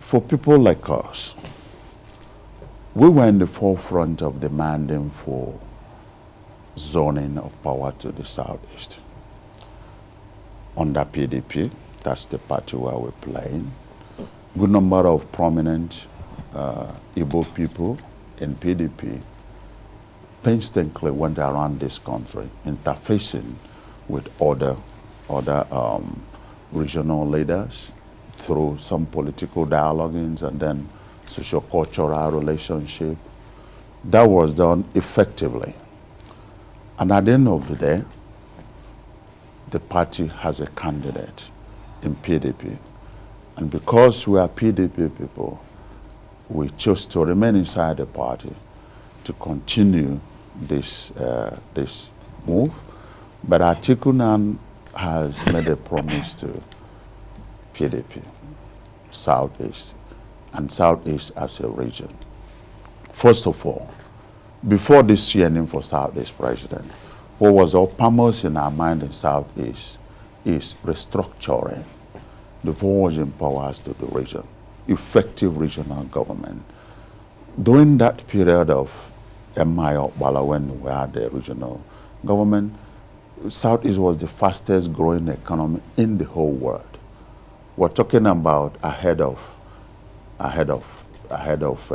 For people like us, we were in the forefront of demanding for zoning of power to the southeast. Under PDP, that's the party where we're playing, good number of prominent Igbo people in PDP painstakingly went around this country interfacing with other regional leaders through some political dialoguings and then socio-cultural relationship. That was done effectively. And at the end of the day, the party has a candidate in PDP. And because we are PDP people, we chose to remain inside the party to continue this move. But Atiku now has made a promise to PDP, Southeast, and Southeast as a region. First of all, before this yearning for Southeast president, what was uppermost in our mind in Southeast is restructuring the forwarding powers to the region, effective regional government. During that period of M.I. Okpala, when we had the regional government, Southeast was the fastest growing economy in the whole world. We're talking about ahead of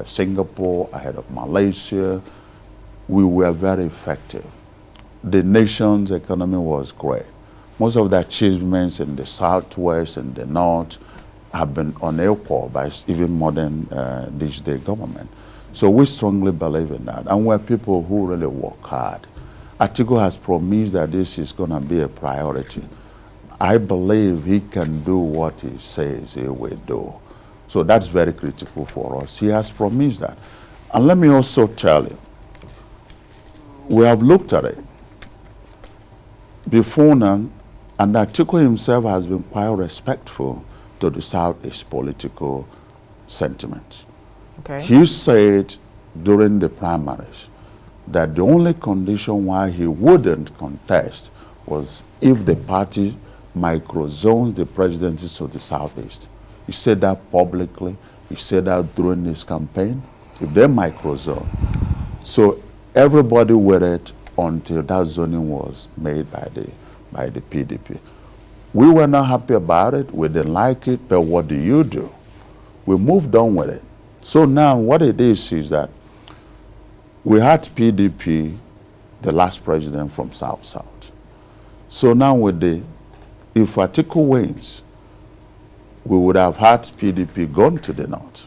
Singapore, ahead of Malaysia. We were very effective. The nation's economy was great. Most of the achievements in the southwest and the north have been unequaled by even modern digital government. So we strongly believe in that, and we're people who really work hard. Atiku has promised that this is going to be a priority. I believe he can do what he says he will do. So that's very critical for us. He has promised that. And let me also tell you, we have looked at it before now, and Atiku himself has been quite respectful to the Southeast political sentiments. Okay. He said during the primaries that the only condition why he wouldn't contest was if the party microzones the presidency to the Southeast. He said that publicly. He said that during his campaign. If they microzone. So everybody waited until that zoning was made by the PDP. We were not happy about it. We didn't like it. But what do? We moved on with it. So now what it is that we had PDP, the last president from South-South. So now with if Atiku wins, we would have had PDP gone to the north.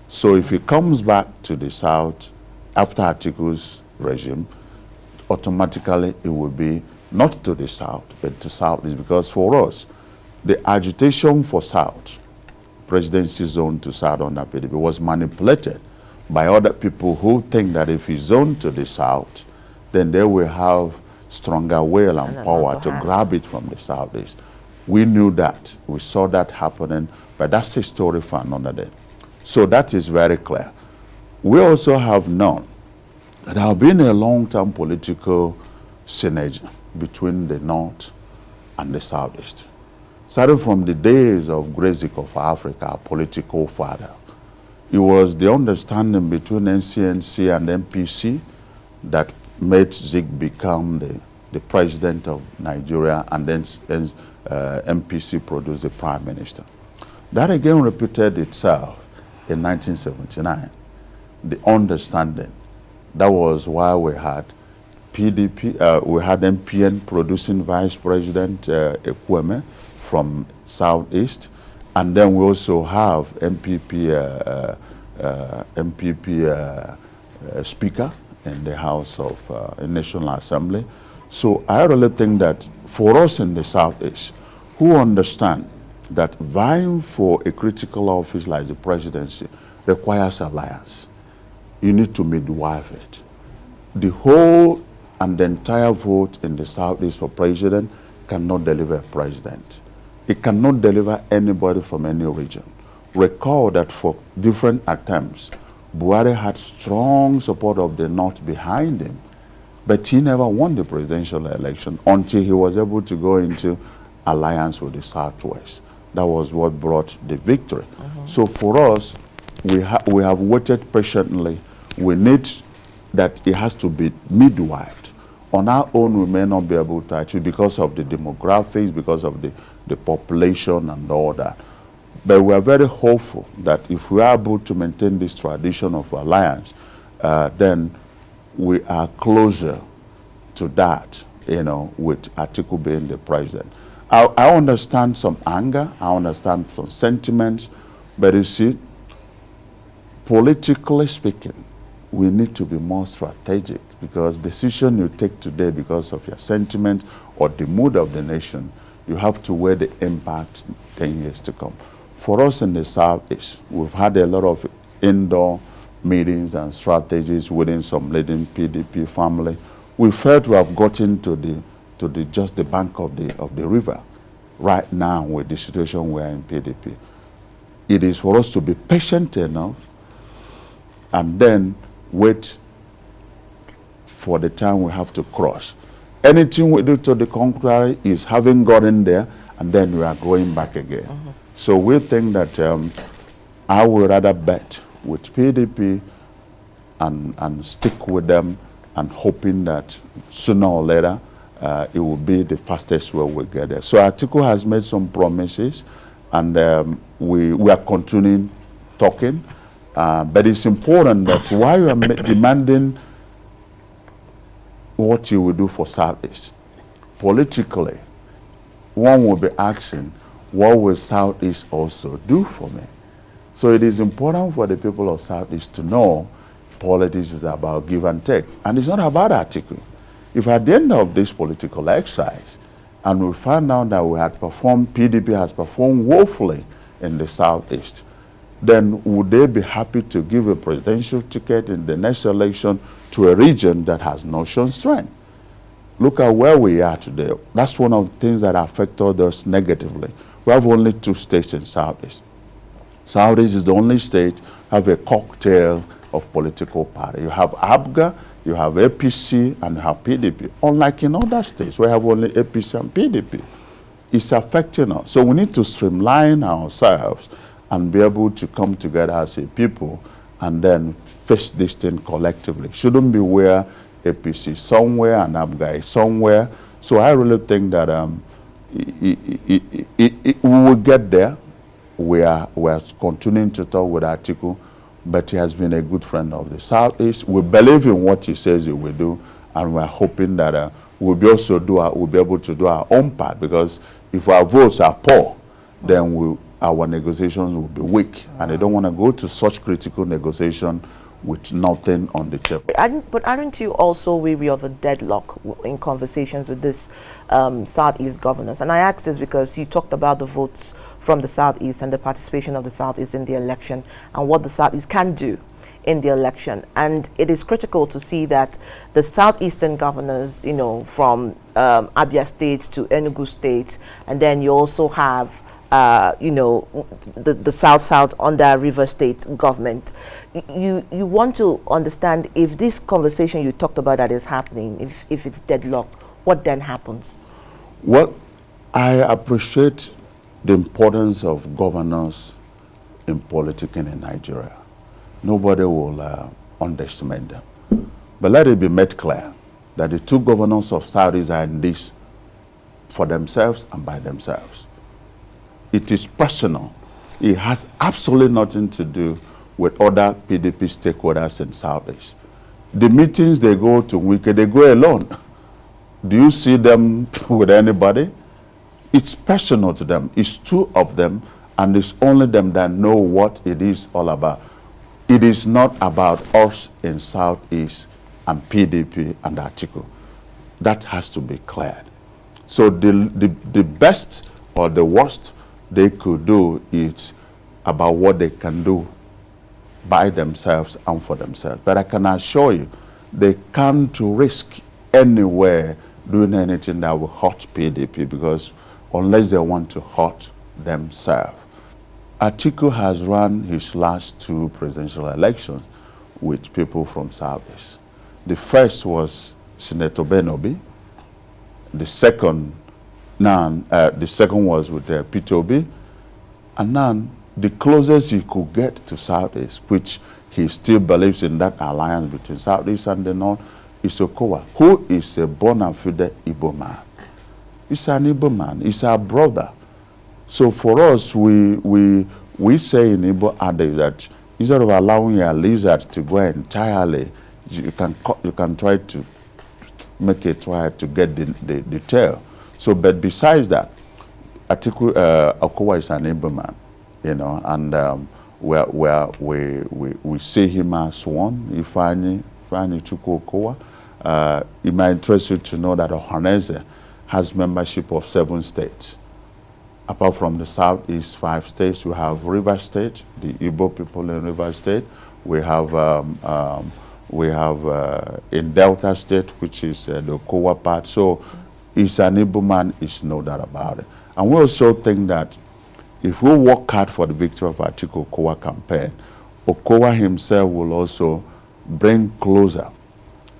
So if he comes back to the south after Atiku's regime, automatically it will be not to the south, but to southeast, because for us, the agitation for south, presidency zone to south under PDP, was manipulated by other people who think that if he zoned to the south, then they will have stronger will and power to grab it from the southeast. We knew that. We saw that happening, but that's a story for another day. So that is very clear. We also have known that there have been a long-term political synergy between the north and the southeast. Starting from the days of Great Zik of Africa, our political father, it was the understanding between NCNC and MPC that made Zik become the president of Nigeria, and then MPC produced the prime minister. That again repeated itself in 1979. The understanding. That was why we had PDP, we had MPN producing Vice President Ekweme from Southeast, and then we also have MPP Speaker in the House of National Assembly. So I really think that for us in the Southeast, who understand that vying for a critical office like the presidency requires alliance, you need to midwife it. The whole and the entire vote in the Southeast for president cannot deliver a president. It cannot deliver anybody from any region. Recall that for different attempts, Buhari had strong support of the North behind him, but he never won the presidential election until he was able to go into alliance with the Southwest. That was what brought the victory. So for us, we have waited patiently. We need that it has to be midwifed. On our own, we may not be able to achieve because of the demographics, because of the population and all that. But we are very hopeful that if we are able to maintain this tradition of alliance, then we are closer to that, you know, with Atiku being the president. I understand some anger, I understand some sentiments, but you see, politically speaking, we need to be more strategic, because decision you take today because of your sentiment or the mood of the nation, you have to weigh the impact 10 years to come. For us in the Southeast, we've had a lot of indoor meetings and strategies within some leading PDP family. We felt we have gotten to just the bank of the river right now with the situation we are in PDP. It is for us to be patient enough and then wait for the time we have to cross. Anything we do to the contrary is having gotten there and then we are going back again. So we think that I would rather bet with PDP and stick with them and hoping that sooner or later it will be the fastest way we get there. So Atiku has made some promises and we are continuing talking. But it's important that while you are demanding what you will do for Southeast, politically, one will be asking, what will Southeast also do for me? So it is important for the people of Southeast to know politics is about give and take. And it's not about Atiku. If at the end of this political exercise, and we find out that PDP has performed woefully in the Southeast, then would they be happy to give a presidential ticket in the next election to a region that has not shown strength? Look at where we are today. That's one of the things that affected us negatively. We have only 2 states in Southeast. Southeast is the only state have a cocktail of political party. You have Abga, you have APC, and you have PDP. Unlike in other states, we have only APC and PDP. It's affecting us. So we need to streamline ourselves and be able to come together as a people and then face this thing collectively. Shouldn't be where APC somewhere and Abga is somewhere. So I really think that we will get there. We are continuing to talk with Atiku, but he has been a good friend of the Southeast. We believe in what he says he will do, and we're hoping that we'll be able to do our own part, because if our votes are poor, then our negotiations will be weak, and they don't want to go to such critical negotiation with nothing on the table. But aren't you also weary of a deadlock in conversations with this Southeast governors? And I ask this because you talked about the votes from the Southeast and the participation of the Southeast in the election and what the Southeast can do in the election. And it is critical to see that the Southeastern governors, you know, from Abia State to Enugu State, and then you also have you know, the South under River State government. You want to understand if this conversation you talked about that is happening, if it's deadlocked, what then happens? Well, I appreciate the importance of governors in politics in Nigeria. Nobody will underestimate them. But let it be made clear that the 2 governors of Saudis are in this for themselves and by themselves. It is personal. It has absolutely nothing to do with other PDP stakeholders in Southeast. The meetings they go to Wike, they go alone. Do you see them with anybody? It's personal to them. It's 2 of them, and it's only them that know what it is all about. It is not about us in Southeast and PDP and Atiku. That has to be cleared. So the best or the worst they could do is about what they can do by themselves and for themselves. But I can assure you, they can't risk anywhere doing anything that will hurt PDP, because unless they want to hurt themselves. Atiku has run his last 2 presidential elections with people from Southeast. The first was Senator Benobi. The second was with Peter Obi. And now, the closest he could get to Southeast, which he still believes in that alliance between Southeast and the North, is Okowa, who is a bona fide Igbo man. He's an Igbo man. He's our brother. So for us, we say in Igbo adage that instead of allowing a lizard to go entirely, you can try to make a try to get the tail. So, but besides that, Okowa is an Igbo man, you know, and we see him as one. Ifeanyi Chukwu Okowa. It might interest you to know that Ohaneze has membership of 7 states. Apart from the Southeast 5 states, we have River State, the Igbo people in River State. We have in Delta State, which is the Okowa part. So he's an Igbo man, is no doubt about it. And we also think that if we work hard for the victory of Atiku Okowa campaign, Okowa himself will also bring closer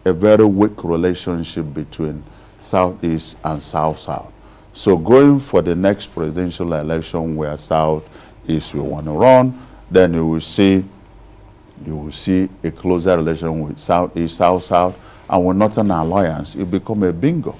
a very weak relationship between Southeast and South-South. So going for the next presidential election where Southeast will want to run, then you will see a closer relation with Southeast, South-South, and with not an alliance, it become a bingo.